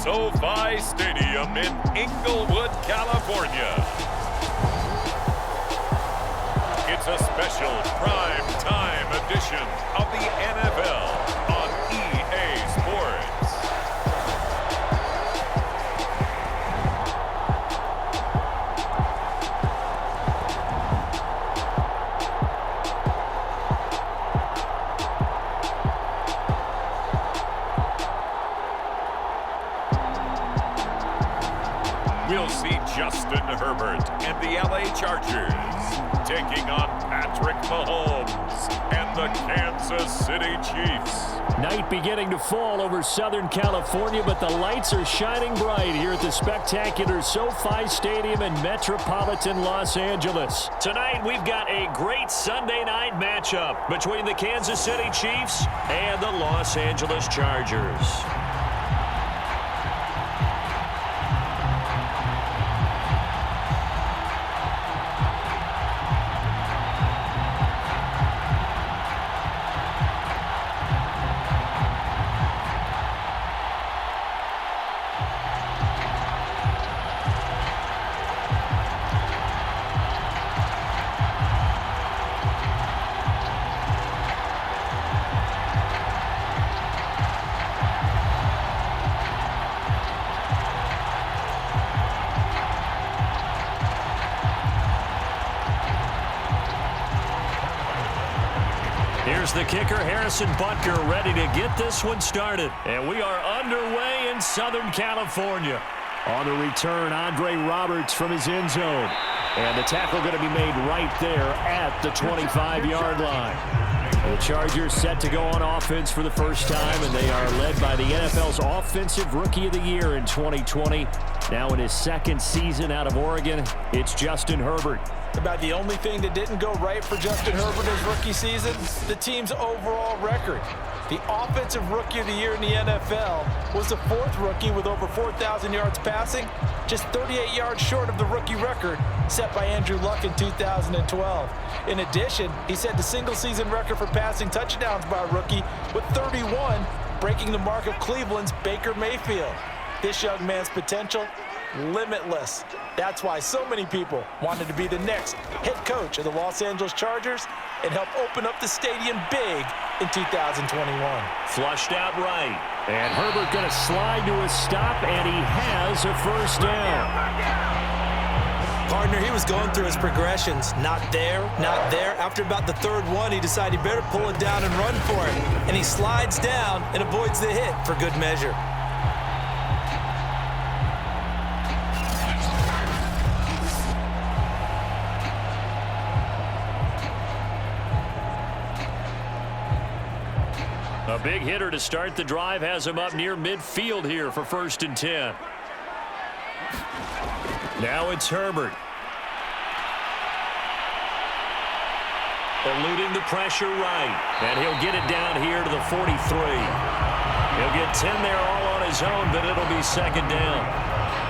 SoFi Stadium in Inglewood, California. It's a special prime time edition of the NFL on EA Sports. We'll see Justin Herbert and the LA Chargers taking on Patrick Mahomes and the Kansas City Chiefs. Night beginning to fall over Southern California, but the lights are shining bright here at the spectacular SoFi Stadium in metropolitan Los Angeles. Tonight, we've got a great Sunday night matchup between the Kansas City Chiefs and the Los Angeles Chargers. Here's the kicker, Harrison Butker, ready to get this one started. And we are underway in Southern California. On the return, Andre Roberts from his end zone. And the tackle going to be made right there at the 25-yard line. The Chargers set to go on offense for the first time, and they are led by the NFL's Offensive Rookie of the Year in 2020. Now in his second season out of Oregon, it's Justin Herbert. About the only thing that didn't go right for Justin Herbert his rookie season, the team's overall record. The Offensive Rookie of the Year in the NFL was the fourth rookie with over 4,000 yards passing, just 38 yards short of the rookie record set by Andrew Luck in 2012. In addition, he set the single-season record for passing touchdowns by a rookie with 31, breaking the mark of Cleveland's Baker Mayfield. This young man's potential, limitless. That's why so many people wanted to be the next head coach of the Los Angeles Chargers and help open up the stadium big in 2021. Flushed out right. And Herbert going to slide to a stop, and he has a first down. Partner, he was going through his progressions. Not there, not there. After about the third one, he decided he better pull it down and run for it. And he slides down and avoids the hit for good measure. A big hitter to start the drive has him up near midfield here for 1st and 10. Now it's Herbert. Eluding the pressure right. And he'll get it down here to the 43. He'll get 10 there all on his own, but it'll be second down.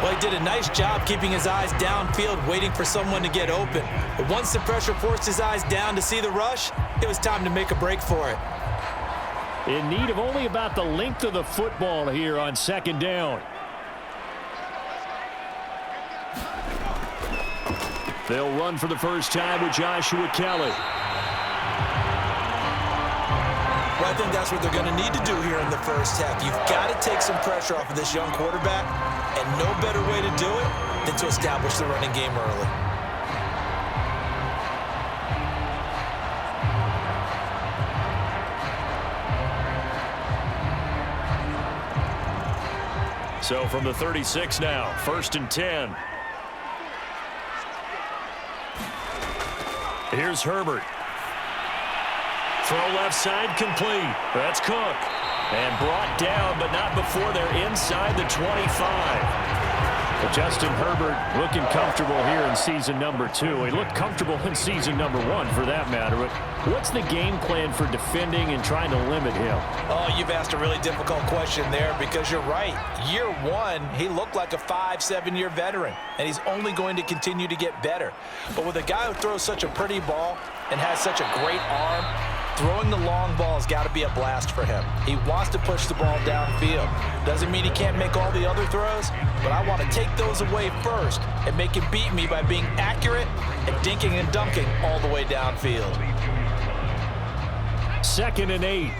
Well, he did a nice job keeping his eyes downfield, waiting for someone to get open. But once the pressure forced his eyes down to see the rush, it was time to make a break for it. In need of only about the length of the football here on second down. They'll run for the first time with Joshua Kelly. Well, I think that's what they're going to need to do here in the first half. You've got to take some pressure off of this young quarterback, and no better way to do it than to establish the running game early. So from the 36 now, 1st and 10. Here's Herbert. Throw left side complete. That's Cook. And brought down, but not before they're inside the 25. But Justin Herbert looking comfortable here in season number 2. He looked comfortable in season number 1 for that matter. But what's the game plan for defending and trying to limit him? Oh, you've asked a really difficult question there because you're right. Year 1, he looked like a 5-7-year veteran, and he's only going to continue to get better. But with a guy who throws such a pretty ball and has such a great arm, Throwing the long ball has got to be a blast for him. He wants to push the ball downfield. Doesn't mean he can't make all the other throws, but I want to take those away first and make him beat me by being accurate and dinking and dunking all the way downfield. 2nd and 8.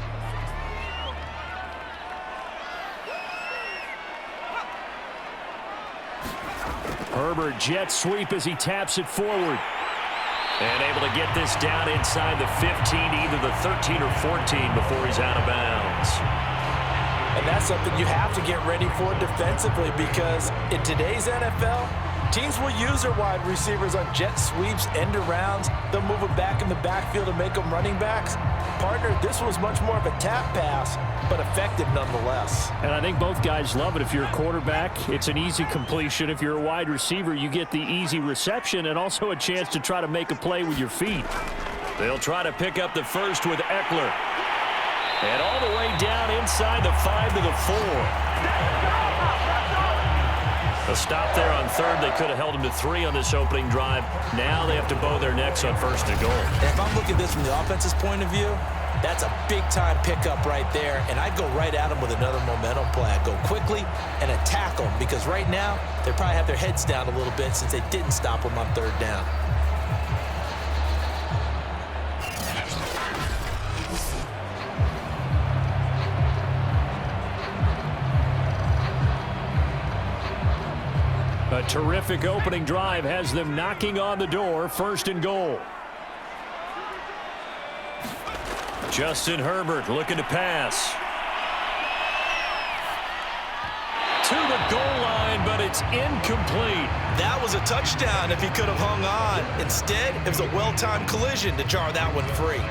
Herbert jet sweep as he taps it forward. And able to get this down inside the 15, either the 13 or 14 before he's out of bounds. And that's something you have to get ready for defensively, because in today's NFL, teams will use their wide receivers on jet sweeps, end arounds. They'll move it back in the backfield and make them running backs. Partner, this was much more of a tap pass, but effective nonetheless. And I think both guys love it. If you're a quarterback, it's an easy completion. If you're a wide receiver, you get the easy reception and also a chance to try to make a play with your feet. They'll try to pick up the first with Eckler. And all the way down inside the 5 to the 4. A stop there on third. They could have held him to 3 on this opening drive. Now they have to bow their necks on 1st and goal. And if I'm looking at this from the offense's point of view, that's a big-time pickup right there, and I'd go right at him with another momentum play. I'd go quickly and attack them, because right now they probably have their heads down a little bit since they didn't stop him on 3rd down. A terrific opening drive has them knocking on the door. 1st and goal. Justin Herbert looking to pass. To the goal line, but it's incomplete. That was a touchdown if he could have hung on. Instead, it was a well-timed collision to jar that one free.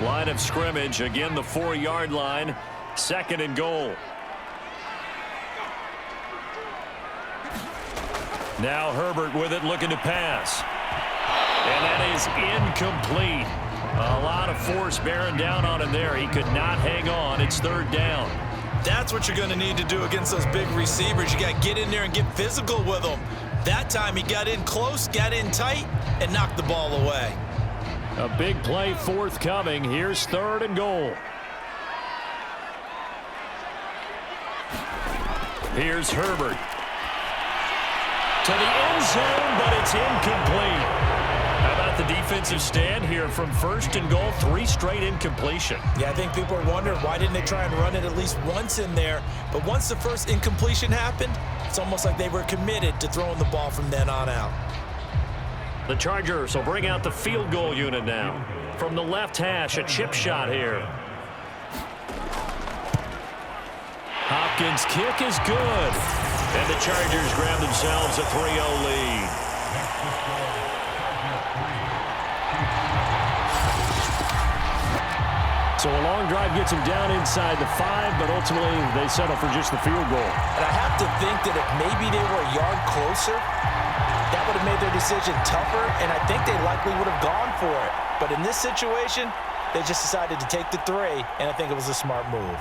Line of scrimmage, again the 4-yard line. 2nd and goal. Now Herbert with it, looking to pass. And that is incomplete. A lot of force bearing down on him there. He could not hang on. It's 3rd down. That's what you're going to need to do against those big receivers. You got to get in there and get physical with them. That time he got in close, got in tight, and knocked the ball away. A big play forthcoming. Here's 3rd and goal. Here's Herbert. To the end zone, but it's incomplete. How about the defensive stand here from 1st and goal? 3 straight incompletion. Yeah, I think people are wondering why didn't they try and run it at least once in there. But once the first incompletion happened, it's almost like they were committed to throwing the ball from then on out. The Chargers will bring out the field goal unit now. From the left hash, a chip shot here. Hopkins' kick is good. And the Chargers grab themselves a 3-0 lead. So a long drive gets them down inside the 5, but ultimately they settle for just the field goal. And I have to think that if maybe they were a yard closer, that would have made their decision tougher, and I think they likely would have gone for it. But in this situation, they just decided to take the 3, and I think it was a smart move.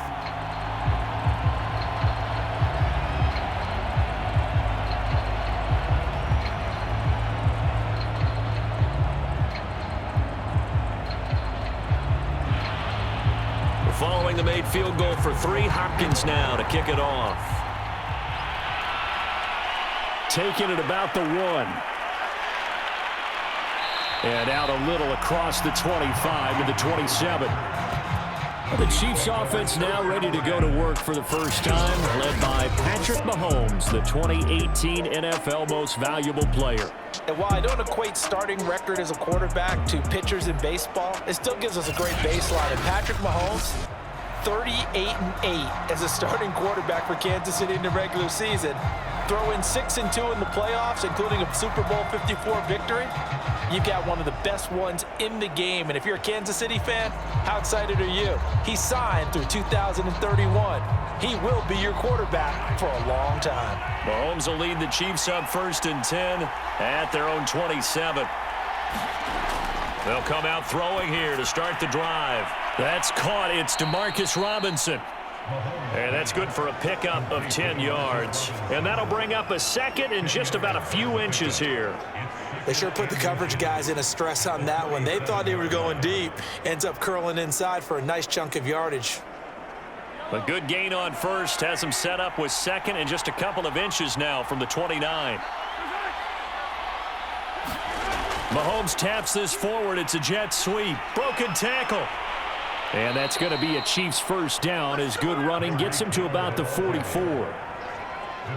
We're following the made field goal for 3. Hopkins now to kick it off. Taking it about the 1. And out a little across the 25 to the 27. The Chiefs offense now ready to go to work for the first time, led by Patrick Mahomes, the 2018 NFL Most Valuable Player. And while I don't equate starting record as a quarterback to pitchers in baseball, it still gives us a great baseline. And Patrick Mahomes, 38-8 as a starting quarterback for Kansas City in the regular season. Throw in 6-2 in the playoffs, including a Super Bowl 54 victory. You've got one of the best ones in the game. And if you're a Kansas City fan, how excited are you? He signed through 2031. He will be your quarterback for a long time. Mahomes will lead the Chiefs up 1st and 10 at their own 27. They'll come out throwing here to start the drive. That's caught. It's Demarcus Robinson. And that's good for a pickup of 10 yards. And that'll bring up a second and just about a few inches here. They sure put the coverage guys in a stress on that one. They thought they were going deep. Ends up curling inside for a nice chunk of yardage. A good gain on first has him set up with second and just a couple of inches now from the 29. Mahomes taps this forward. It's a jet sweep. Broken tackle. And that's going to be a Chiefs first down as good running gets him to about the 44.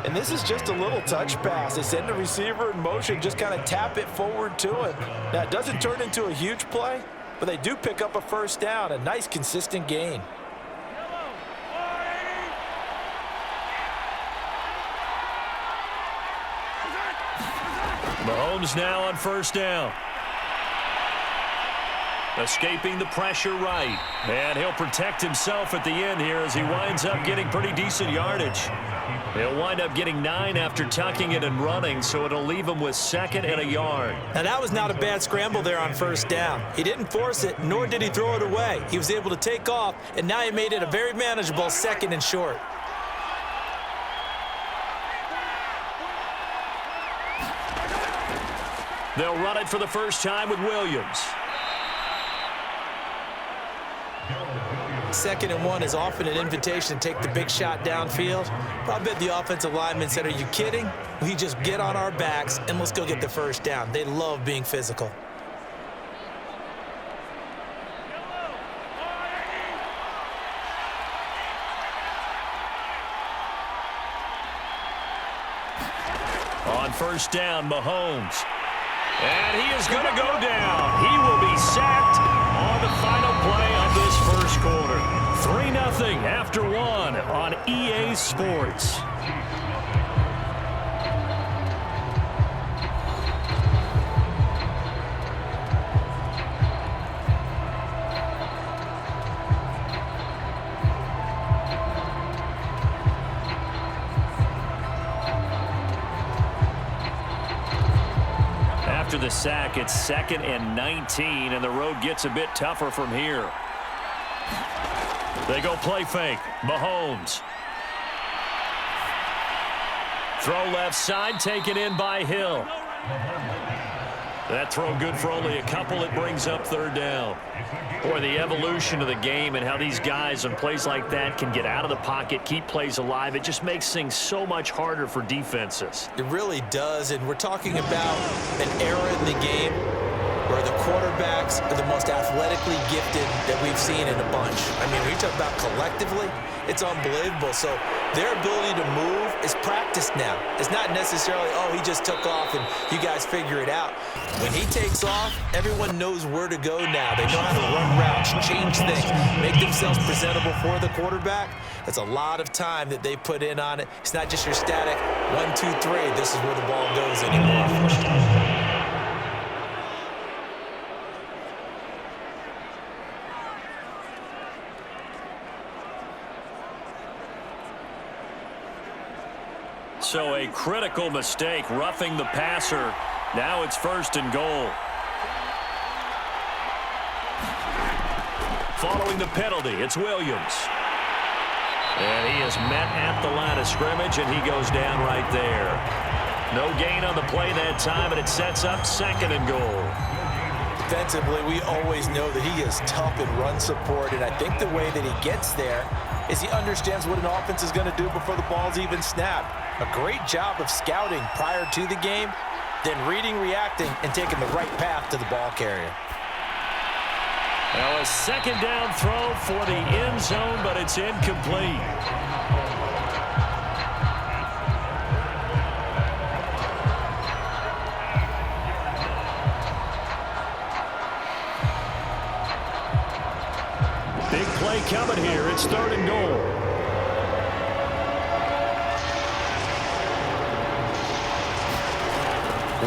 And this is just a little touch pass. They send the receiver in motion, just kind of tap it forward to him. Now, it doesn't turn into a huge play, but they do pick up a first down, a nice, consistent gain. Mahomes now on first down. Escaping the pressure right. And he'll protect himself at the end here as he winds up getting pretty decent yardage. He'll wind up getting 9 after tucking it and running, so it'll leave him with second and a yard. Now, that was not a bad scramble there on first down. He didn't force it, nor did he throw it away. He was able to take off, and now he made it a very manageable second and short. They'll run it for the first time with Williams. Second and 1 is often an invitation to take the big shot downfield. But I bet the offensive lineman said, are you kidding? We just get on our backs and let's go get the first down. They love being physical. On first down, Mahomes. And he is going to go down. He will be sacked on the final play of this first quarter. 3-0 after 1 on EA Sports. After the sack, it's 2nd and 19, and the road gets a bit tougher from here. They go play fake. Mahomes. Throw left side, taken in by Hill. That throw good for only a couple. It brings up third down. Boy, the evolution of the game and how these guys on plays like that can get out of the pocket, keep plays alive, it just makes things so much harder for defenses. It really does, and we're talking about an era in the game where the quarterbacks are the most athletically gifted that we've seen in a bunch. I mean, when you talk about collectively, it's unbelievable. So their ability to move is practiced now. It's not necessarily, oh, he just took off and you guys figure it out. When he takes off, everyone knows where to go now. They know how to run routes, change things, make themselves presentable for the quarterback. That's a lot of time that they put in on it. It's not just your static 1, 2, 3. This is where the ball goes anymore. So a critical mistake, roughing the passer. Now it's 1st and goal. Following the penalty, it's Williams. And he is met at the line of scrimmage, and he goes down right there. No gain on the play that time, and it sets up 2nd and goal. Defensively, we always know that he is tough in run support, and I think the way that he gets there is he understands what an offense is going to do before the ball's even snapped. A great job of scouting prior to the game, then reading, reacting, and taking the right path to the ball carrier. Now a 2nd down throw for the end zone, but it's incomplete. Big play coming here. It's 3rd and goal.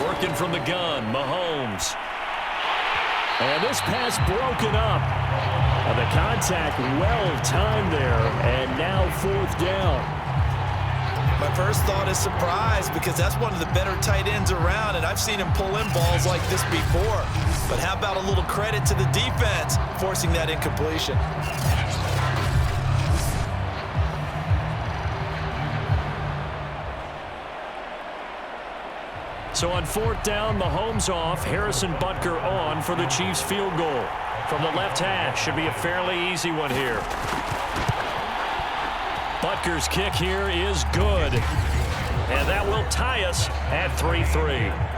Working from the gun, Mahomes. And this pass broken up. And the contact well-timed there, and now 4th down. My first thought is surprise, because that's one of the better tight ends around, and I've seen him pull in balls like this before. But how about a little credit to the defense forcing that incompletion? So on 4th down, Mahomes off, Harrison Butker on for the Chiefs field goal. From the left hash, should be a fairly easy one here. Butker's kick here is good. And that will tie us at 3-3.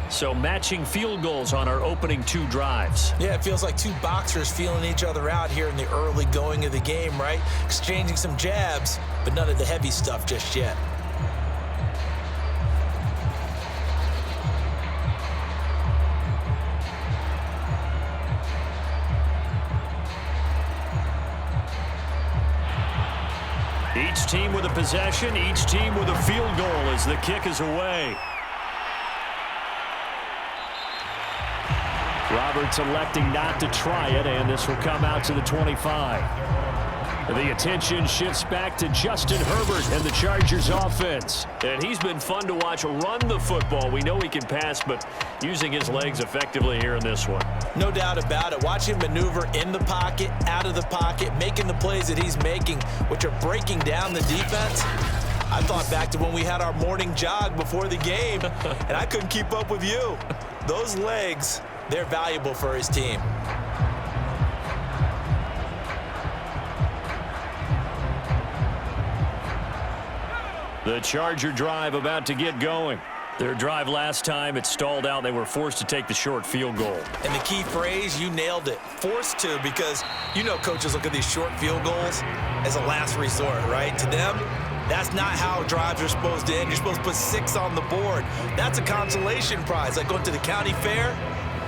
So matching field goals on our opening 2 drives. Yeah, it feels like 2 boxers feeling each other out here in the early going of the game, right? Exchanging some jabs, but none of the heavy stuff just yet. Each team with a possession, each team with a field goal as the kick is away. Roberts electing not to try it, and this will come out to the 25. The attention shifts back to Justin Herbert and the Chargers offense. And he's been fun to watch run the football. We know he can pass, but using his legs effectively here in this one. No doubt about it. Watch him maneuver in the pocket, out of the pocket, making the plays that he's making, which are breaking down the defense. I thought back to when we had our morning jog before the game, and I couldn't keep up with you. Those legs, they're valuable for his team. The Charger drive about to get going. Their drive last time, it stalled out. They were forced to take the short field goal. And the key phrase, you nailed it. Forced to, because you know coaches look at these short field goals as a last resort, right? To them, that's not how drives are supposed to end. You're supposed to put 6 on the board. That's a consolation prize, like going to the county fair.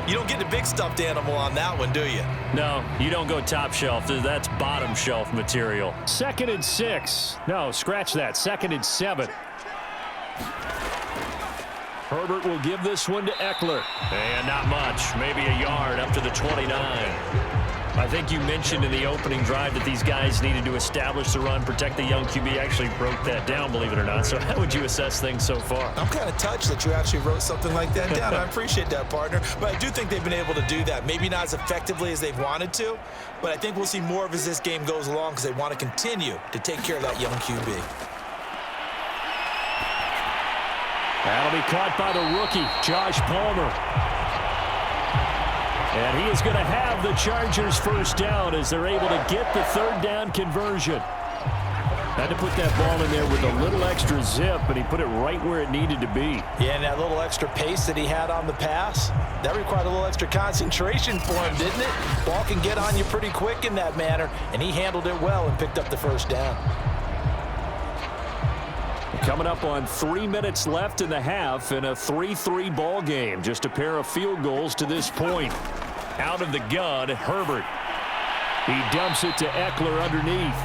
You don't get the big stuffed animal on that one, do you? No, you don't go top shelf. That's bottom shelf material. 2nd and 6. No, scratch that. 2nd and 7. Herbert will give this one to Eckler. And not much. Maybe a yard up to the 29. I think you mentioned in the opening drive that these guys needed to establish the run, protect the young QB. Actually broke that down, believe it or not. So how would you assess things so far? I'm kind of touched that you actually wrote something like that down. I appreciate that, partner. But I do think they've been able to do that. Maybe not as effectively as they've wanted to, but I think we'll see more of as this game goes along because they want to continue to take care of that young QB. That'll be caught by the rookie, Josh Palmer. And he is going to have the Chargers first down as they're able to get the 3rd down conversion. Had to put that ball in there with a little extra zip, but he put it right where it needed to be. Yeah, and that little extra pace that he had on the pass, that required a little extra concentration for him, didn't it? Ball can get on you pretty quick in that manner, and he handled it well and picked up the first down. Coming up on 3 minutes left in the half in a 3-3 ball game. Just a pair of field goals to this point. Out of the gun, Herbert. He dumps it to Eckler underneath.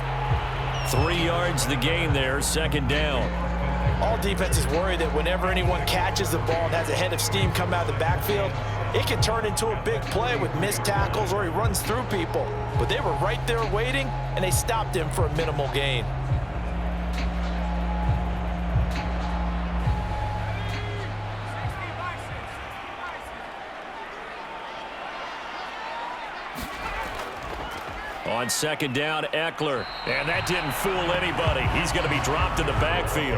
3 yards the gain there, 2nd down. All defenses worry that whenever anyone catches the ball and has a head of steam come out of the backfield, it can turn into a big play with missed tackles or he runs through people. But they were right there waiting, and they stopped him for a minimal gain. On 2nd down, Eckler. And that didn't fool anybody. He's going to be dropped in the backfield.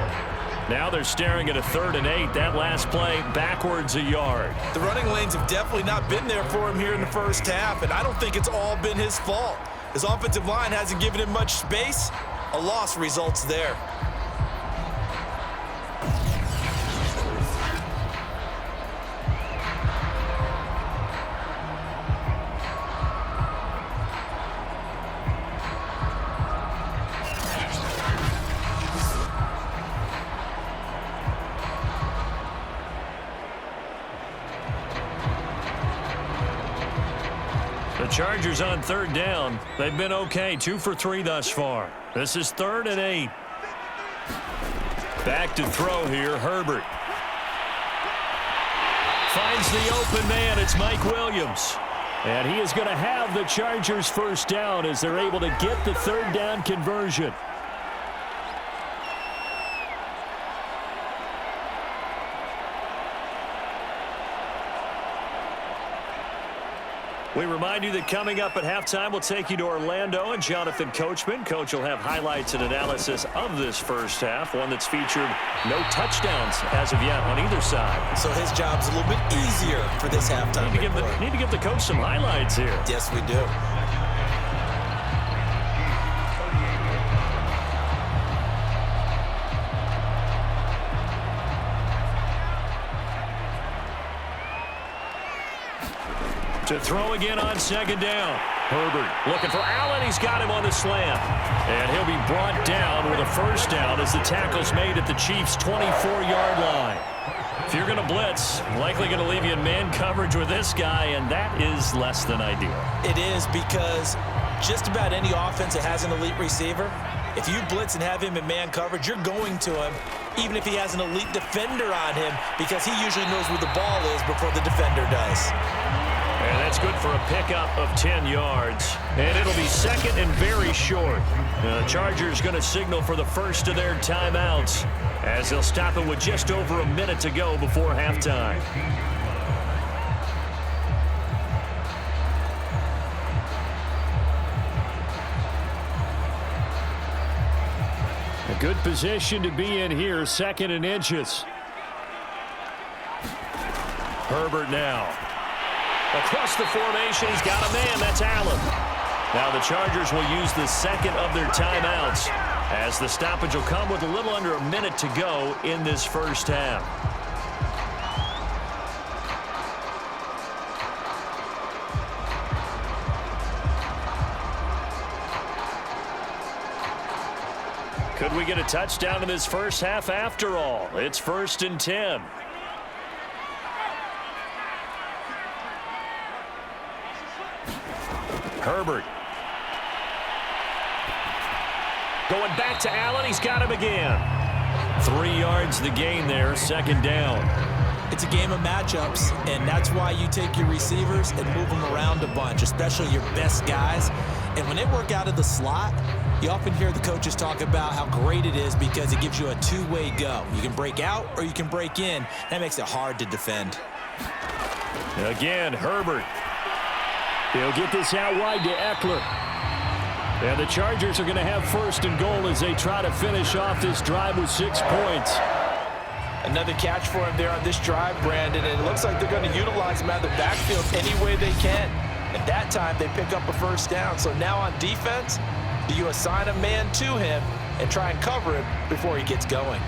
Now they're staring at a 3rd and 8. That last play, backwards a yard. The running lanes have definitely not been there for him here in the first half, and I don't think it's all been his fault. His offensive line hasn't given him much space. A loss results there. The Chargers on 3rd down. They've been okay, 2 for 3 thus far. This is 3rd and 8. Back to throw here, Herbert. Finds the open man, it's Mike Williams. And he is going to have the Chargers first down as they're able to get the 3rd down conversion. We remind you that coming up at halftime, we'll take you to Orlando and Jonathan Coachman. Coach will have highlights and analysis of this first half, one that's featured no touchdowns as of yet on either side. So his job's a little bit easier for this halftime. Need to give the coach some highlights here. Yes, we do. To throw again on second down. Herbert looking for Allen. He's got him on the slant. And he'll be brought down with a first down as the tackle's made at the Chiefs' 24-yard line. If you're going to blitz, likely going to leave you in man coverage with this guy, and that is less than ideal. It is, because just about any offense that has an elite receiver, if you blitz and have him in man coverage, you're going to him, even if he has an elite defender on him, because he usually knows where the ball is before the defender does. And that's good for a pickup of 10 yards. And it'll be second and very short. The Chargers going to signal for the first of their timeouts as they'll stop it with just over a minute to go before halftime. A good position to be in here, second and inches. Herbert now. Across the formation, he's got a man. That's Allen. Now the Chargers will use the second of their timeouts as the stoppage will come with a little under a minute to go in this first half. Could we get a touchdown in this first half after all? It's 1st and 10. Herbert. Going back to Allen. He's got him again. 3 yards the gain there, second down. It's a game of matchups, and that's why you take your receivers and move them around a bunch, especially your best guys. And when they work out of the slot, you often hear the coaches talk about how great it is because it gives you a two-way go. You can break out or you can break in. That makes it hard to defend. Again, Herbert. He'll get this out wide to Eckler. And the Chargers are going to have 1st and goal as they try to finish off this drive with 6 points. Another catch for him there on this drive, Brandon, and it looks like they're going to utilize him out of the backfield any way they can. At that time, they pick up a first down. So now on defense, do you assign a man to him and try and cover him before he gets going?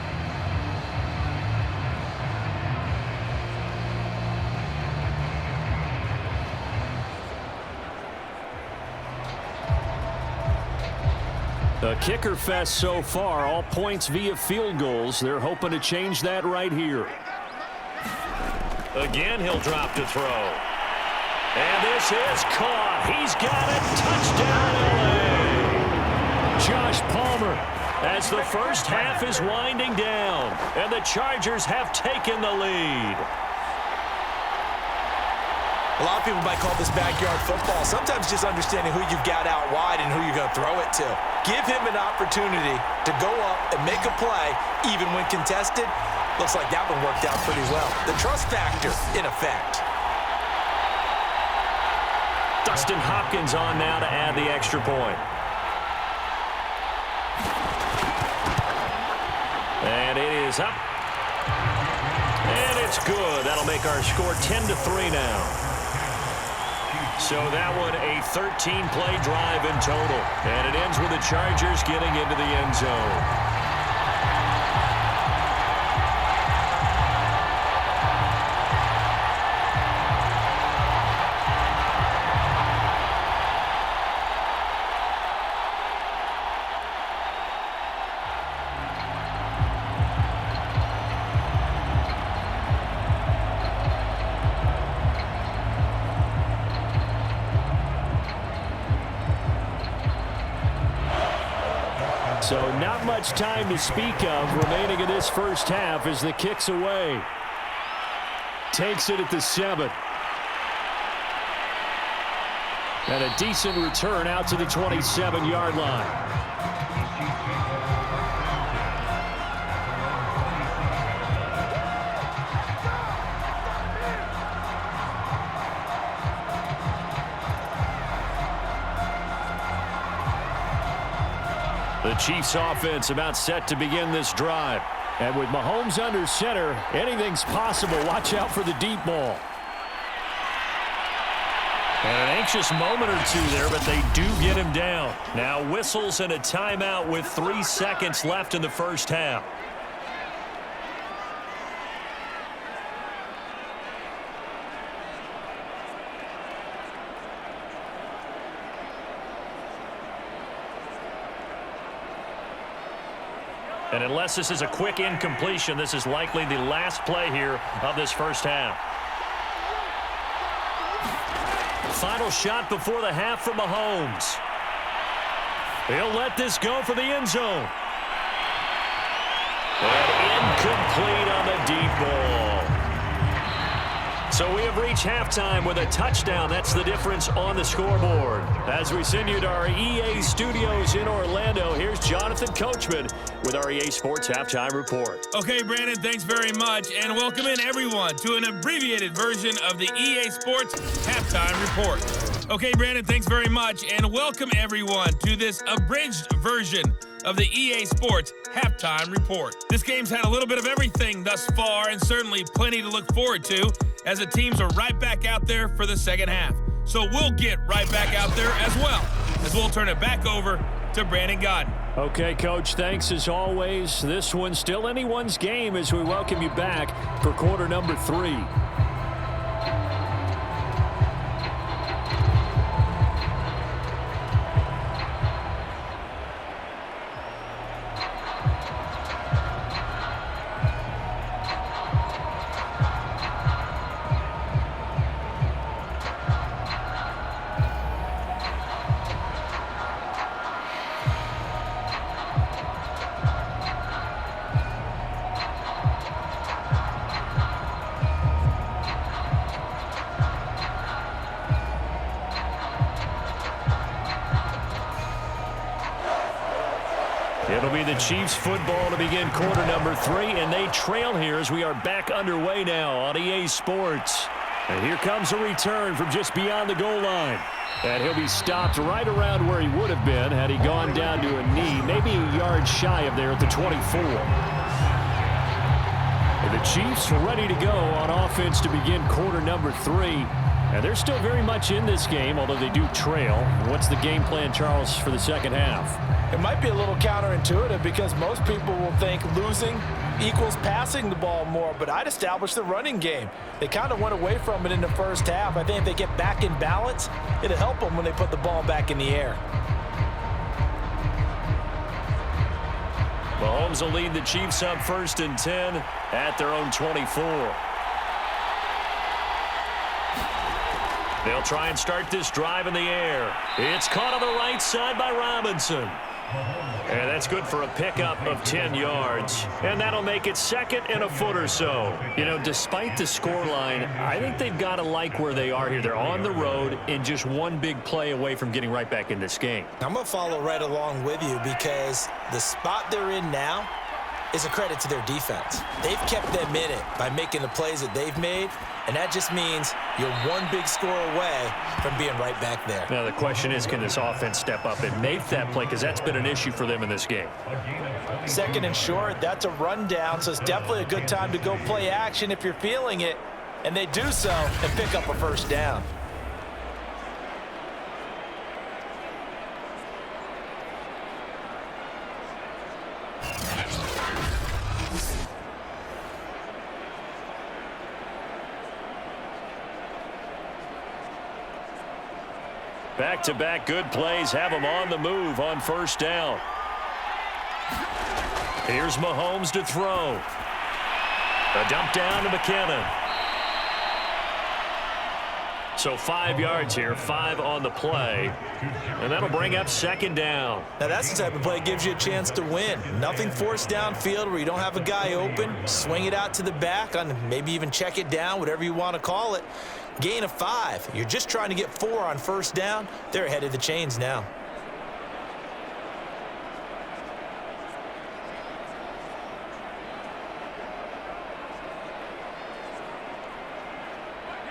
A kicker fest so far, all points via field goals. They're hoping to change that right here. Again, he'll drop to throw. And this is caught. He's got it. Touchdown, LA. Josh Palmer, as the first half is winding down, and the Chargers have taken the lead. A lot of people might call this backyard football. Sometimes just understanding who you've got out wide and who you're going to throw it to. Give him an opportunity to go up and make a play, even when contested. Looks like that one worked out pretty well. The trust factor in effect. Dustin Hopkins on now to add the extra point. And it is up. And it's good. That'll make our score 10-3 now. So that one a 13-play drive in total. And it ends with the Chargers getting into the end zone. So not much time to speak of remaining in this first half as the kick's away. Takes it at the 7. And a decent return out to the 27-yard line. The Chiefs offense about set to begin this drive. And with Mahomes under center, anything's possible. Watch out for the deep ball. And an anxious moment or two there, but they do get him down. Now whistles and a timeout with 3 seconds left in the first half. And unless this is a quick incompletion, this is likely the last play here of this first half. Final shot before the half from Mahomes. He'll let this go for the end zone. And incomplete on the deep ball. So we have reached halftime with a touchdown. That's the difference on the scoreboard. As we send you to our EA studios in Orlando, here's Jonathan Coachman with our EA Sports Halftime Report. Okay, Brandon, thanks very much. And welcome in, everyone, to an abbreviated version of the EA Sports Halftime Report. Okay, Brandon, thanks very much. And welcome, everyone, to this abridged version of the EA Sports Halftime Report. This game's had a little bit of everything thus far, and certainly plenty to look forward to, as the teams are right back out there for the second half. So we'll get right back out there as well, as we'll turn it back over to Brandon Godden. Okay, Coach, thanks as always. This one's still anyone's game as we welcome you back for quarter number 3. It'll be the Chiefs football to begin quarter number 3, and they trail here as we are back underway now on EA Sports. And here comes a return from just beyond the goal line. And he'll be stopped right around where he would have been had he gone down to a knee, maybe a yard shy of there at the 24. And the Chiefs ready to go on offense to begin quarter number 3. And they're still very much in this game, although they do trail. What's the game plan, Charles, for the second half? It might be a little counterintuitive because most people will think losing equals passing the ball more, but I'd establish the running game. They kind of went away from it in the first half. I think if they get back in balance, it'll help them when they put the ball back in the air. Mahomes will lead the Chiefs up 1st and 10 at their own 24. They'll try and start this drive in the air. It's caught on the right side by Robinson. And that's good for a pickup of 10 yards. And that'll make it 2nd and a foot or so. You know, despite the scoreline, I think they've got to like where they are here. They're on the road and just one big play away from getting right back in this game. I'm going to follow right along with you because the spot they're in now is a credit to their defense. They've kept them in it by making the plays that they've made, and that just means you're one big score away from being right back there. Now, the question is, can this offense step up and make that play? Because that's been an issue for them in this game. 2nd and short, that's a rundown, so it's definitely a good time to go play action if you're feeling it. And they do so and pick up a first down. Back-to-back good plays have them on the move on 1st down. Here's Mahomes to throw. A dump down to McKinnon. So 5 yards here, 5 on the play. And that'll bring up 2nd down. Now that's the type of play that gives you a chance to win. Nothing forced downfield where you don't have a guy open. Swing it out to the back, on maybe even check it down, whatever you want to call it. Gain of 5. You're just trying to get 4 on 1st down. They're ahead of the chains now.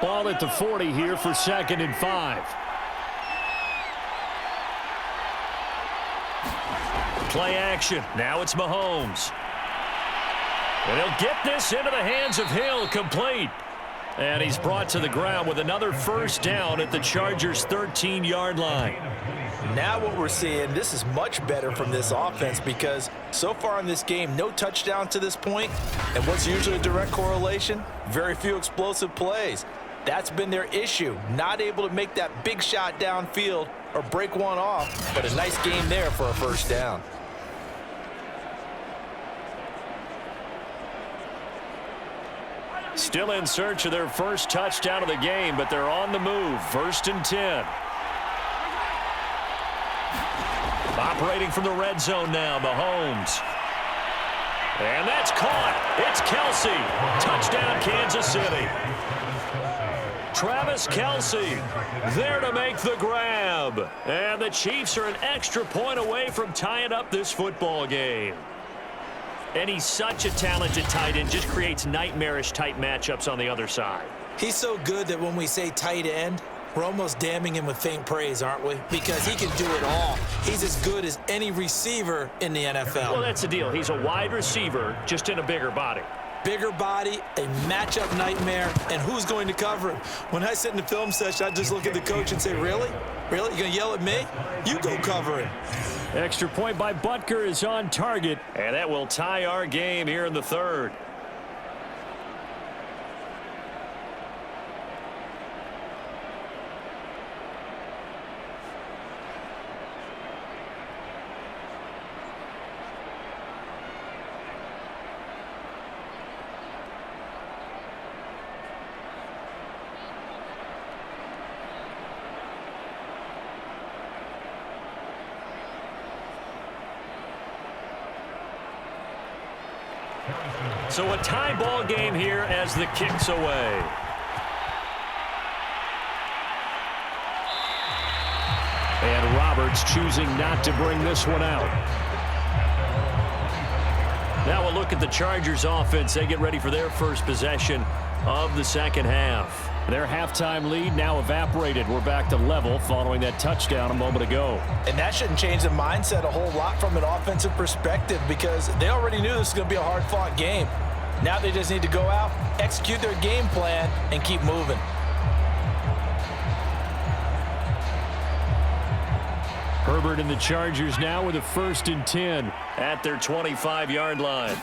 Ball at the 40 here for 2nd and 5. Play action. Now it's Mahomes. And he'll get this into the hands of Hill, complete. And he's brought to the ground with another first down at the Chargers' 13-yard line. Now what we're seeing, this is much better from this offense because so far in this game, no touchdowns to this point. And what's usually a direct correlation? Very few explosive plays. That's been their issue, not able to make that big shot downfield or break one off, but a nice game there for a first down. Still in search of their first touchdown of the game, but they're on the move. 1st and 10. Operating from the red zone now, Mahomes. And that's caught. It's Kelce. Touchdown, Kansas City. Travis Kelce there to make the grab. And the Chiefs are an extra point away from tying up this football game. And he's such a talented tight end, just creates nightmarish-type matchups on the other side. He's so good that when we say tight end, we're almost damning him with faint praise, aren't we? Because he can do it all. He's as good as any receiver in the NFL. Well, that's the deal. He's a wide receiver, just in a bigger body. Bigger body, a matchup nightmare, and who's going to cover him? When I sit in the film session, I just look at the coach and say, really? Really? You're going to yell at me? You go cover him. Extra point by Butker is on target, and that will tie our game here in the 3rd. So a tie ball game here as the kick's away. And Roberts choosing not to bring this one out. Now a look at the Chargers offense. They get ready for their first possession of the second half. Their halftime lead now evaporated. We're back to level following that touchdown a moment ago. And that shouldn't change the mindset a whole lot from an offensive perspective because they already knew this was going to be a hard-fought game. Now they just need to go out, execute their game plan, and keep moving. Herbert and the Chargers now with a 1st and 10 at their 25-yard line.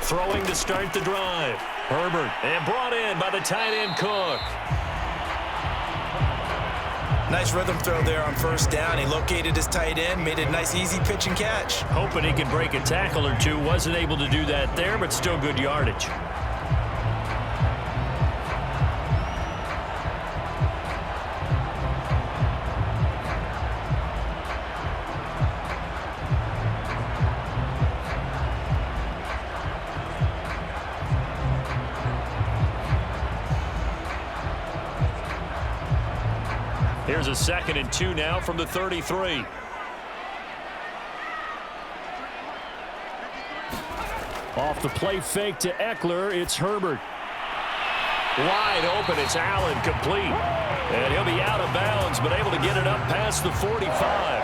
Throwing to start the drive. Herbert, and brought in by the tight end Cook. Nice rhythm throw there on first down. He located his tight end, made a nice easy pitch and catch. Hoping he could break a tackle or two. Wasn't able to do that there, but still good yardage. Here's a 2nd and 2 now from the 33. Off the play fake to Eckler, it's Herbert. Wide open, it's Allen, complete. And he'll be out of bounds, but able to get it up past the 45.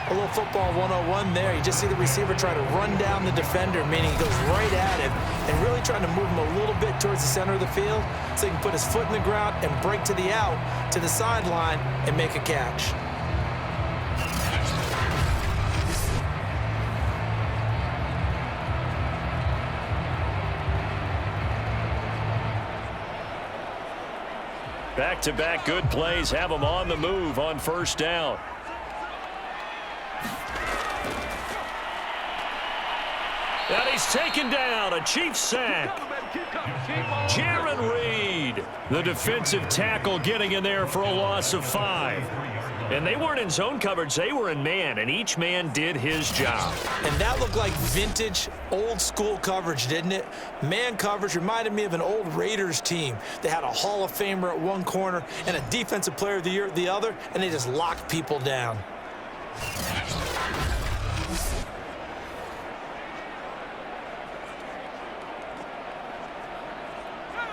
A little football 101 there. You just see the receiver try to run down the defender, meaning he goes right at him and really trying to move him a little bit towards the center of the field so he can put his foot in the ground and break to the out, to the sideline, and make a catch. Back-to-back good plays have him on the move on first down. And he's taken down, a Chiefs sack. Jaron Reed, the defensive tackle, getting in there for a loss of 5. And they weren't in zone coverage, they were in man, and each man did his job. And that looked like vintage, old-school coverage, didn't it? Man coverage reminded me of an old Raiders team. They had a Hall of Famer at one corner and a Defensive Player of the Year at the other, and they just locked people down.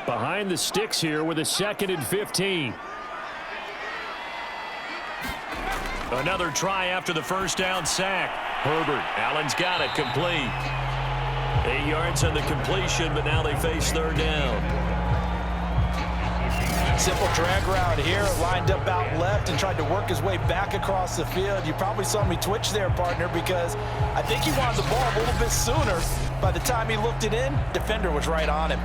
Behind the sticks here with a 2nd and 15. Another try after the first down sack. Herbert. Allen's got it, complete. 8 yards on the completion, but now they face third down. Simple drag route here, lined up out left and tried to work his way back across the field. You probably saw me twitch there, partner, because I think he wanted the ball a little bit sooner. By the time he looked it in, defender was right on him.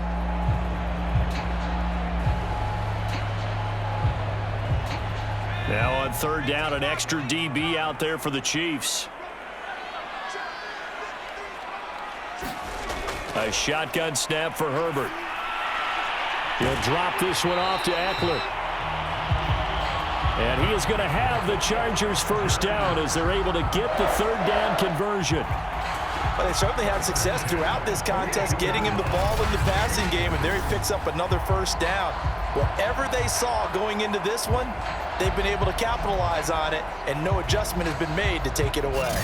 Now on third down, an extra DB out there for the Chiefs. A shotgun snap for Herbert. He'll drop this one off to Eckler. And he is going to have the Chargers first down as they're able to get the third down conversion. Well, they certainly had success throughout this contest getting him the ball in the passing game, and there he picks up another first down. Whatever they saw going into this one, they've been able to capitalize on it, and no adjustment has been made to take it away.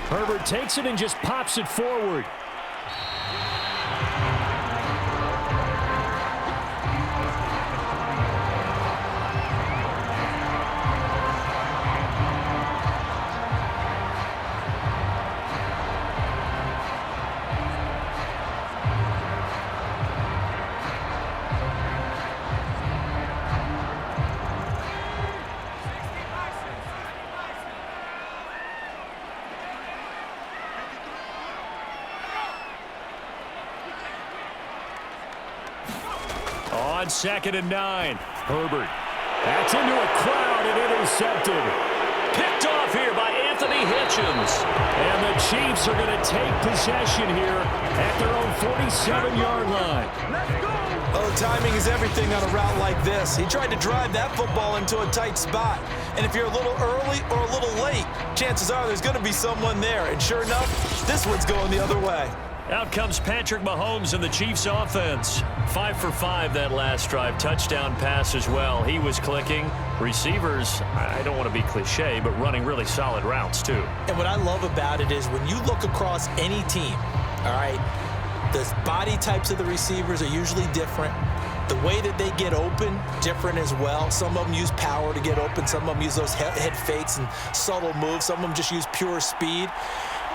Herbert takes it and just pops it forward. On 2nd and 9. Herbert. That's into a crowd and intercepted. Picked off here by Anthony Hitchens. And the Chiefs are going to take possession here at their own 47-yard line. Oh, timing is everything on a route like this. He tried to drive that football into a tight spot. And if you're a little early or a little late, chances are there's going to be someone there. And sure enough, this one's going the other way. Out comes Patrick Mahomes and the Chiefs offense. 5 for 5 that last drive. Touchdown pass as well. He was clicking. Receivers, I don't want to be cliche, but running really solid routes too. And what I love about it is when you look across any team, all right, the body types of the receivers are usually different. The way that they get open, different as well. Some of them use power to get open. Some of them use those head fakes and subtle moves. Some of them just use pure speed.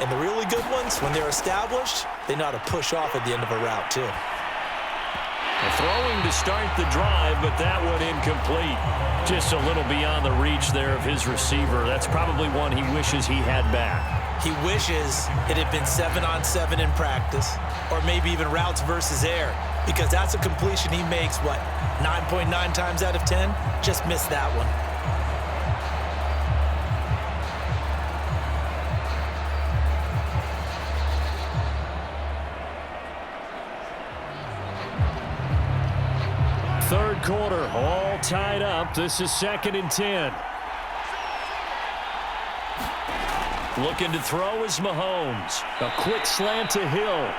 And the really good ones, when they're established, they know how to push off at the end of a route, too. Throwing to start the drive, but that one incomplete. Just a little beyond the reach there of his receiver. That's probably one he wishes he had back. He wishes it had been 7-on-7 in practice, or maybe even routes versus air, because that's a completion he makes, 9.9 times out of 10? Just missed that one. Third quarter, all tied up. This is 2nd and 10. Looking to throw is Mahomes. A quick slant to Hill.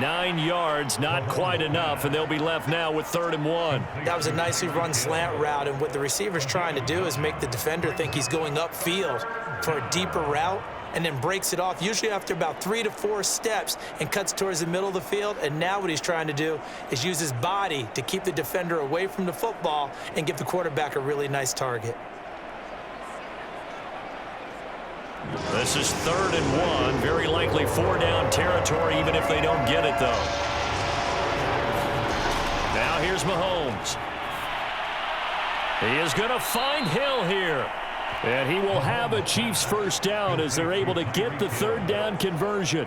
9 yards, not quite enough, and they'll be left now with 3rd and 1. That was a nicely run slant route, and what the receiver's trying to do is make the defender think he's going upfield for a deeper route, and then breaks it off, usually after about 3 to 4 steps, and cuts towards the middle of the field. And now what he's trying to do is use his body to keep the defender away from the football and give the quarterback a really nice target. This is 3rd and 1. Very likely 4-down territory, even if they don't get it, though. Now here's Mahomes. He is going to find Hill here. And he will have a Chiefs first down as they're able to get the 3rd down conversion.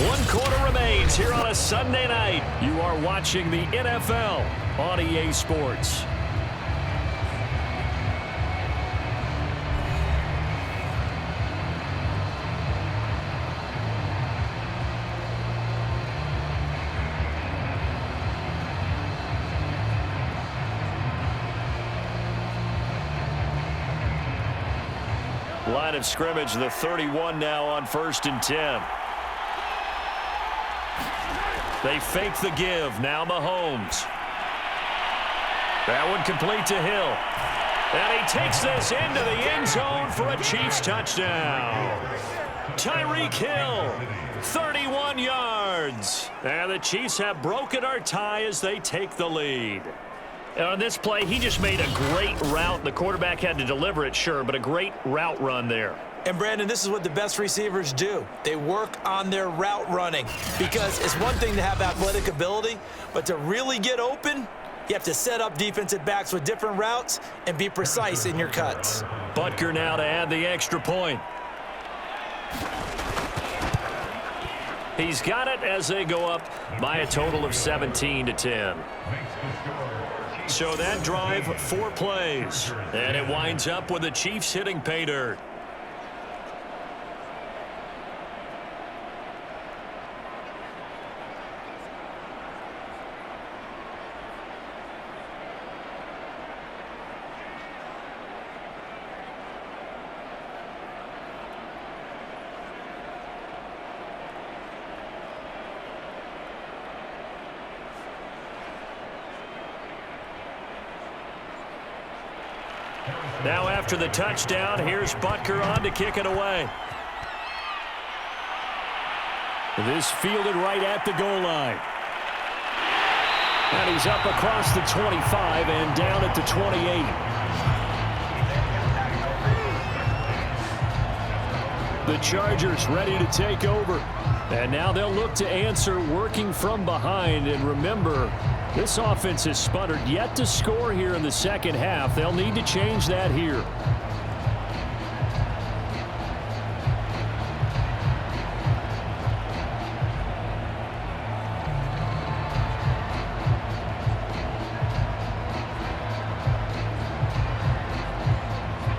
One quarter remains here on a Sunday night. You are watching the NFL on EA Sports. Line of scrimmage, the 31 now on 1st and 10. They fake the give. Now Mahomes. That one complete to Hill. And he takes this into the end zone for a Chiefs touchdown. Tyreek Hill, 31 yards. And the Chiefs have broken our tie as they take the lead. And on this play, he just made a great route. The quarterback had to deliver it, sure, but a great route run there. And, Brandon, this is what the best receivers do. They work on their route running because it's one thing to have athletic ability, but to really get open, you have to set up defensive backs with different routes and be precise in your cuts. Butker now to add the extra point. He's got it as they go up by a total of 17-10. So that drive, 4 plays. And it winds up with the Chiefs hitting pay dirt. Now after the touchdown, here's Butker on to kick it away. This fielded right at the goal line. And he's up across the 25 and down at the 28. The Chargers ready to take over. And now they'll look to answer working from behind. And remember, this offense has sputtered yet to score here in the second half. They'll need to change that here.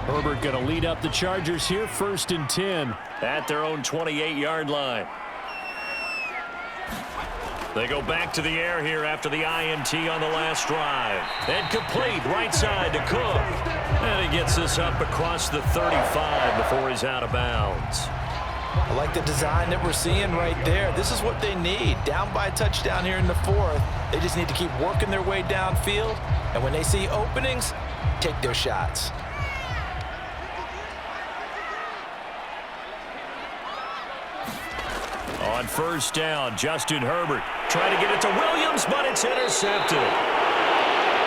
Herbert going to lead up the Chargers here, 1st and 10 at their own 28-yard line. They go back to the air here after the INT on the last drive. And complete right side to Cook. And he gets this up across the 35 before he's out of bounds. I like the design that we're seeing right there. This is what they need. Down by a touchdown here in the 4th. They just need to keep working their way downfield. And when they see openings, take their shots. On 1st down, Justin Herbert trying to get it to Williams, but it's intercepted.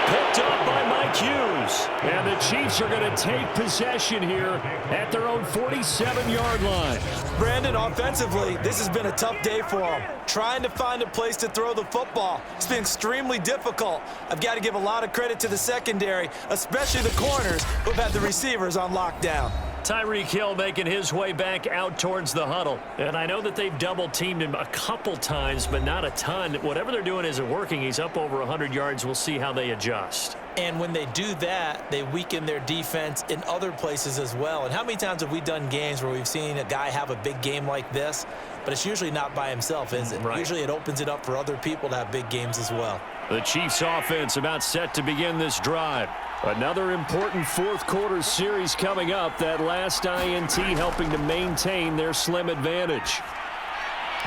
Picked up by Mike Hughes. And the Chiefs are going to take possession here at their own 47-yard line. Brandon, offensively, this has been a tough day for them. Trying to find a place to throw the football. It's been extremely difficult. I've got to give a lot of credit to the secondary, especially the corners who've had the receivers on lockdown. Tyreek Hill making his way back out towards the huddle. And I know that they've double-teamed him a couple times, but not a ton. Whatever they're doing isn't working. He's up over 100 yards. We'll see how they adjust. And when they do that, they weaken their defense in other places as well. And how many times have we done games where we've seen a guy have a big game like this, but it's usually not by himself, is it? Right. Usually it opens it up for other people to have big games as well. The Chiefs offense about set to begin this drive. Another important 4th quarter series coming up. That last INT helping to maintain their slim advantage.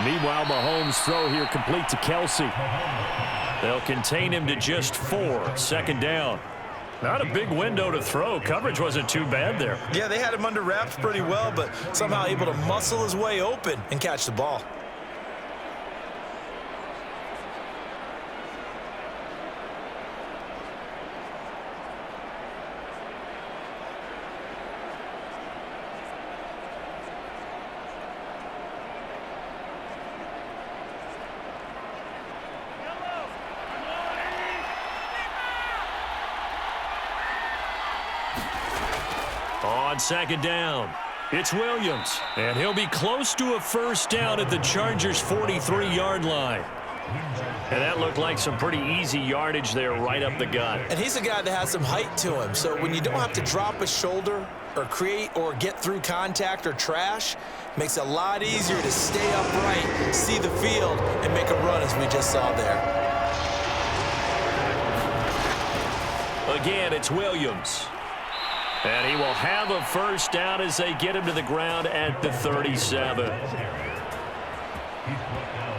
Meanwhile, Mahomes' throw here complete to Kelsey. They'll contain him to just 4. 2nd down. Not a big window to throw. Coverage wasn't too bad there. Yeah, they had him under wraps pretty well, but somehow able to muscle his way open and catch the ball. On 2nd down, it's Williams. And he'll be close to a 1st down at the Chargers' 43-yard line. And that looked like some pretty easy yardage there right up the gut. And he's a guy that has some height to him. So when you don't have to drop a shoulder or create or get through contact or trash, it makes it a lot easier to stay upright, see the field, and make a run as we just saw there. Again, it's Williams. And he will have a first down as they get him to the ground at the 37.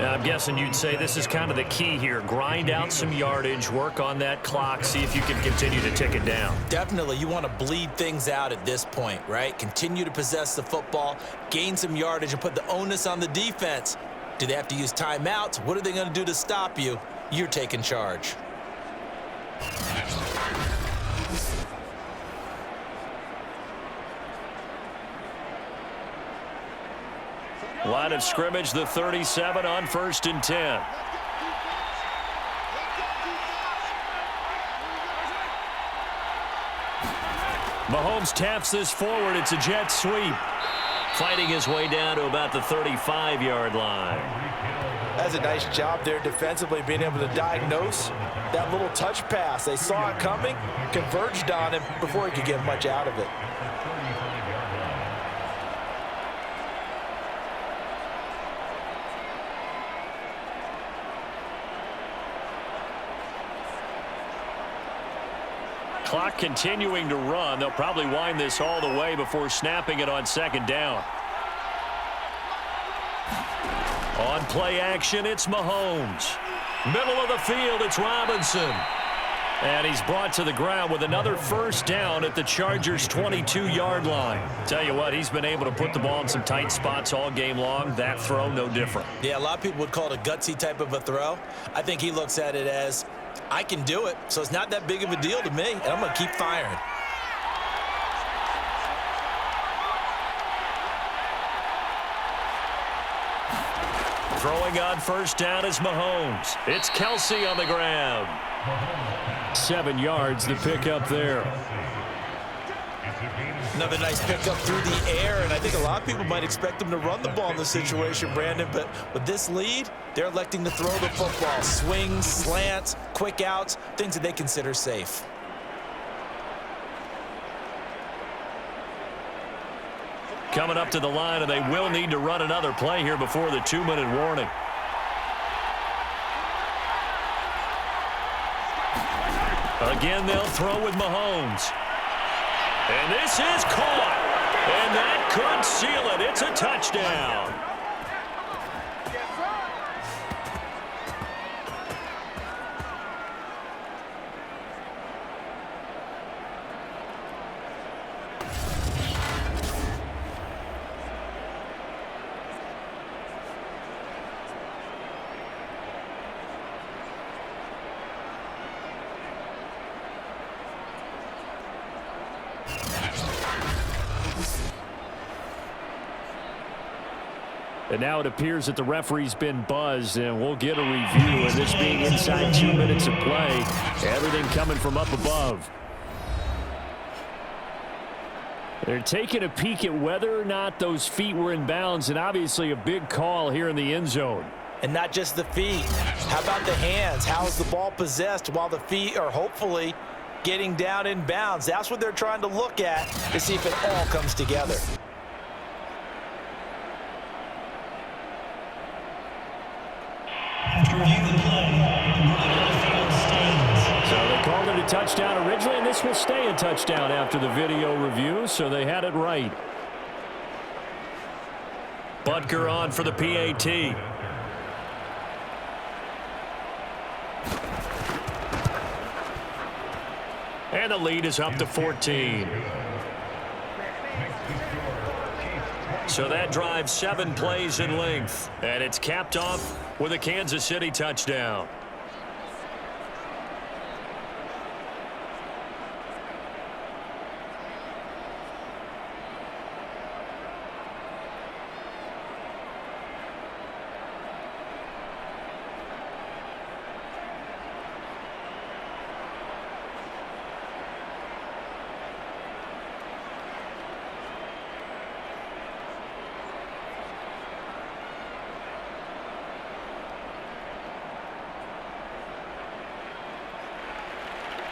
I'm guessing you'd say this is kind of the key here. Grind out some yardage, work on that clock, see if you can continue to tick it down. Definitely. You want to bleed things out at this point, right? Continue to possess the football, gain some yardage, and put the onus on the defense. Do they have to use timeouts? What are they going to do to stop you? You're taking charge. Line of scrimmage, the 37 on 1st and 10. Mahomes taps this forward. It's a jet sweep. Fighting his way down to about the 35-yard line. That's a nice job there defensively, being able to diagnose that little touch pass. They saw it coming, converged on him before he could get much out of it. Clock continuing to run. They'll probably wind this all the way before snapping it on 2nd down. On play action, it's Mahomes. Middle of the field, it's Robinson. And he's brought to the ground with another first down at the Chargers' 22-yard line. Tell you what, he's been able to put the ball in some tight spots all game long. That throw, no different. Yeah, a lot of people would call it a gutsy type of a throw. I think he looks at it as, I can do it, so it's not that big of a deal to me, and I'm going to keep firing. Throwing on first down is Mahomes. It's Kelsey on the ground. 7 yards, the pickup there. Another nice pickup through the air, and I think a lot of people might expect him to run the ball in this situation, Brandon, but with this lead, they're electing to throw the football. Swings, slants, quick outs, things that they consider safe. Coming up to the line, and they will need to run another play here before the 2-minute warning. Again, they'll throw with Mahomes. And this is caught. And that could seal it. It's a touchdown. And now it appears that the referee's been buzzed, and we'll get a review of this being inside 2 minutes of play. Everything coming from up above. They're taking a peek at whether or not those feet were in bounds, and obviously a big call here in the end zone. And not just the feet. How about the hands? How is the ball possessed while the feet are hopefully getting down in bounds? That's what they're trying to look at to see if it all comes together. So they called it a touchdown originally, and this will stay a touchdown after the video review, so they had it right. Butker on for the PAT. And the lead is up to 14. So that drives 7 plays in length, and it's capped off with a Kansas City touchdown.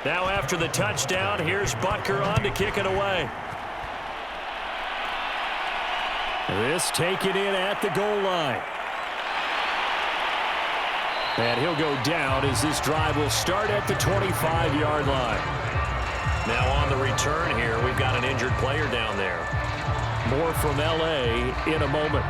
Now after the touchdown, here's Butker on to kick it away. This taken in at the goal line. And he'll go down as this drive will start at the 25-yard line. Now on the return here, we've got an injured player down there. More from L.A. in a moment.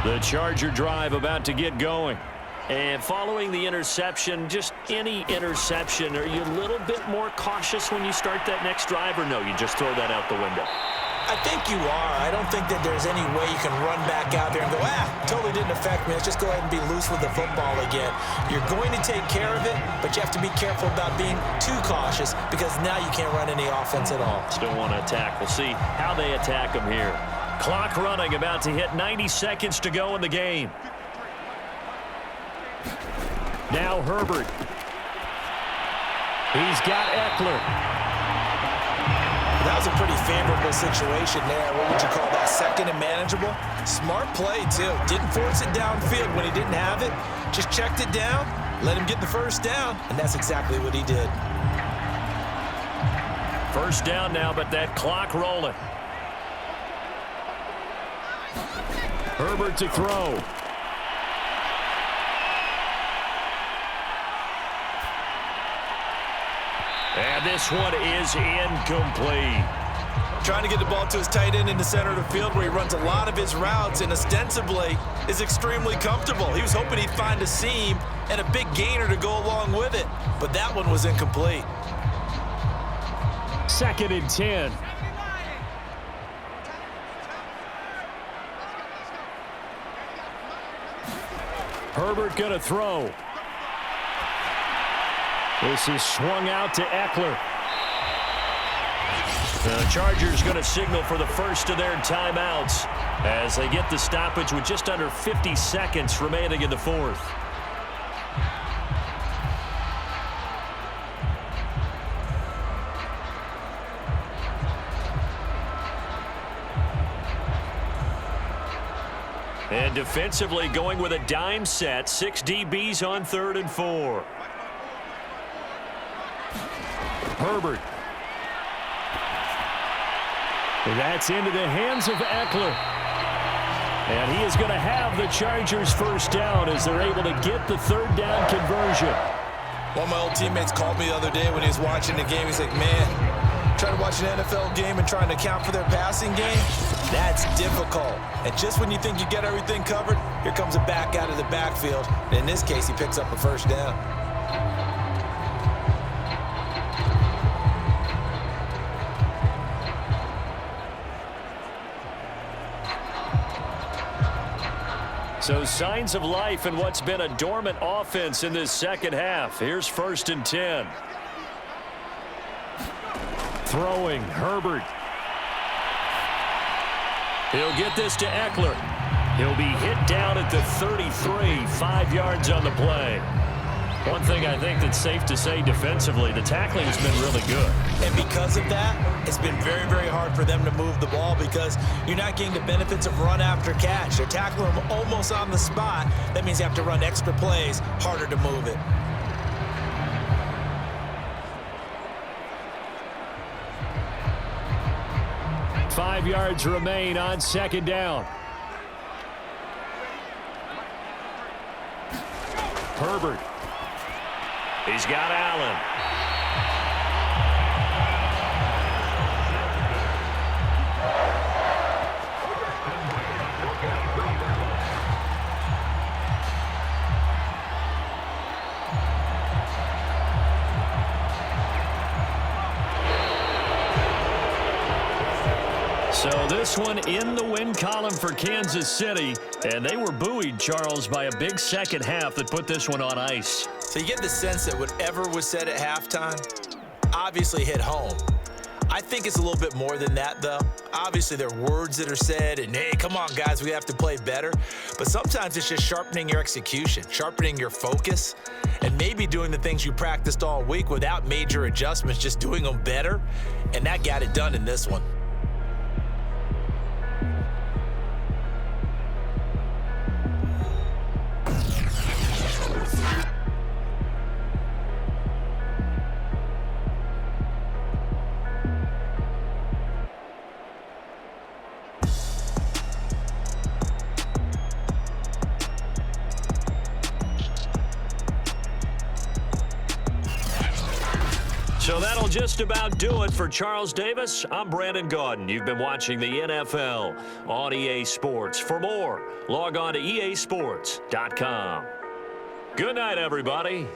The Charger drive about to get going. And following the interception, just any interception, are you a little bit more cautious when you start that next drive, or no, you just throw that out the window? I think you are. I don't think that there's any way you can run back out there and go, totally didn't affect me. Let's just go ahead and be loose with the football again. You're going to take care of it, but you have to be careful about being too cautious because now you can't run any offense at all. Still want to attack. We'll see how they attack them here. Clock running, about to hit 90 seconds to go in the game. Now Herbert. He's got Eckler. That was a pretty favorable situation there. What would you call that? Second and manageable? Smart play, too. Didn't force it downfield when he didn't have it. Just checked it down, let him get the first down, and that's exactly what he did. First down now, but that clock rolling. Herbert to throw. And this one is incomplete. Trying to get the ball to his tight end in the center of the field where he runs a lot of his routes and ostensibly is extremely comfortable. He was hoping he'd find a seam and a big gainer to go along with it, but that one was incomplete. 2nd and 10. Herbert going to throw. This is swung out to Eckler. The Chargers going to signal for the first of their timeouts as they get the stoppage with just under 50 seconds remaining in the fourth. And defensively going with a dime set, 6 DBs on 3rd and 4. Herbert. That's into the hands of Eckler. And he is going to have the Chargers first down as they're able to get the 3rd down conversion. One of my old teammates called me the other day when he was watching the game. He's like, man, trying to watch an NFL game and trying to account for their passing game, that's difficult. And just when you think you get everything covered, here comes a back out of the backfield. And in this case, he picks up a first down. So signs of life in what's been a dormant offense in this second half. Here's 1st and 10. Throwing, Herbert. He'll get this to Eckler. He'll be hit down at the 33, 5 yards on the play. One thing I think that's safe to say defensively, the tackling has been really good. And because of that, it's been very, very hard for them to move the ball because you're not getting the benefits of run after catch. They're tackling them almost on the spot. That means you have to run extra plays, harder to move it. Five yards remain on 2nd down. Herbert. He's got Allen. So this one in the win column for Kansas City, and they were buoyed, Charles, by a big second half that put this one on ice. So you get the sense that whatever was said at halftime obviously hit home. I think it's a little bit more than that, though. Obviously, there are words that are said, and, hey, come on, guys, we have to play better. But sometimes it's just sharpening your execution, sharpening your focus, and maybe doing the things you practiced all week without major adjustments, just doing them better. And that got it done in this one. that'll just about do it for Charles Davis. I'm Brandon Gaudin. You've been watching the NFL on EA Sports. For more, log on to easports.com. Good night, everybody.